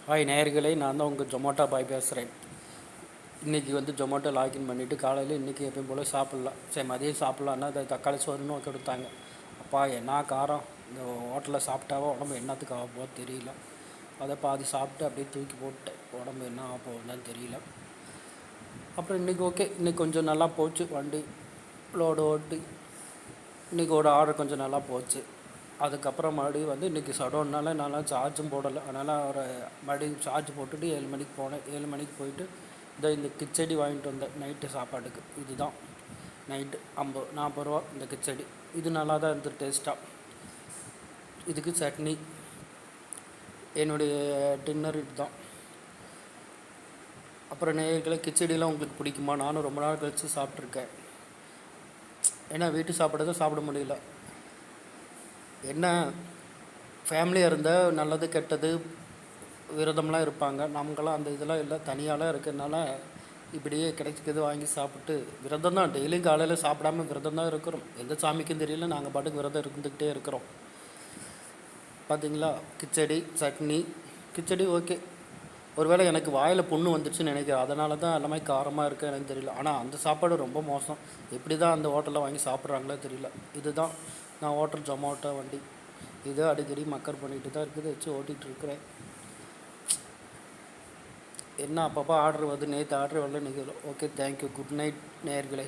Hi நேயர்களே, நான் தான் உங்கள் ஜொமேட்டோ பாய் பேசுகிறேன். இன்றைக்கி ஜொமேட்டோ லாகின் பண்ணிவிட்டு காலையில் இன்றைக்கி எப்பயும் போல் சாப்பிட்லாம். சரி, மதியம் சாப்பிட்லான்னா அதை தக்காளி சோறுன்னு கொடுத்தாங்க. அப்பா என்ன காரம்! இந்த ஹோட்டலில் சாப்பிட்டாவோ உடம்பு என்னத்துக்கு ஆக போகுது தெரியல. அதை பாதி சாப்பிட்டு அப்படியே தூக்கி போட்டேன். உடம்பு என்ன ஆக போகுதுன்னு தெரியல. அப்புறம் இன்றைக்கி ஓகே, இன்றைக்கி கொஞ்சம் நல்லா போச்சு. வண்டி லோடு ஓட்டி இன்றைக்கி ஒரு ஆர்டர் கொஞ்சம் நல்லா போச்சு. அதுக்கப்புறம் மறுபடியும் இன்றைக்கி ஷடவுன்னால என்னால் சார்ஜும் போடலை. அதனால் மறுபடியும் சார்ஜ் போட்டுட்டு 7 மணிக்கு போனேன். 7 மணிக்கு போயிட்டு இந்த கிச்சடி வாங்கிட்டு வந்தேன் நைட்டு சாப்பாட்டுக்கு. இதுதான் நைட்டு 40 ரூபா இந்த கிச்சடி. இது நல்லா தான் இருந்தது டேஸ்ட்டாக. இதுக்கு சட்னி. என்னுடைய டின்னர் இதுதான். அப்புறம் நேயர்களே, கிச்சடிலாம் உங்களுக்கு பிடிக்குமா? நானும் ரொம்ப நாள் கழித்து சாப்பிட்ருக்கேன். ஏன்னா வீட்டு சாப்பாடு தான் சாப்பிட முடியல. என்ன ஃபேமிலியாக இருந்தால் நல்லது கெட்டது விரதம்லாம் இருப்பாங்க. நமக்கெல்லாம் அந்த இதெல்லாம் இல்லை. தனியாலாம் இருக்கிறதுனால இப்படியே கிடைச்சிக்கிறது வாங்கி சாப்பிட்டு விரதம் தான். டெய்லியும் காலையில் சாப்பிடாமல் விரதம் தான் இருக்கிறோம். எந்த சாமிக்கும் தெரியல, நாங்கள் பாட்டுக்கு விரதம் இருந்துக்கிட்டே இருக்கிறோம். பார்த்தீங்களா, கிச்சடி சட்னி. கிச்சடி ஓகே. ஒருவேளை எனக்கு வாயில் புண்ணு வந்துடுச்சுன்னு நினைக்கிறேன். அதனால தான் எல்லாமே காரமாக இருக்குது எனக்கு தெரியல. ஆனால் அந்த சாப்பாடு ரொம்ப மோசம். எப்படி தான் அந்த ஹோட்டலில் வாங்கி சாப்பிட்றாங்களோ தெரியல. இதுதான் நான் ஹோட்டல் ஜொமேட்டோ வண்டி. இதோ அடிக்கடி மக்கர் பண்ணிட்டு தான் இருக்குது, வச்சு ஓட்டிகிட்டு இருக்கிறேன். என்ன அப்பப்போ ஆர்டர் வருது. நேற்று ஆர்டர் வரல, இன்றைக்கி ஓகே. தேங்க்யூ. குட் நைட் நேயர்களே.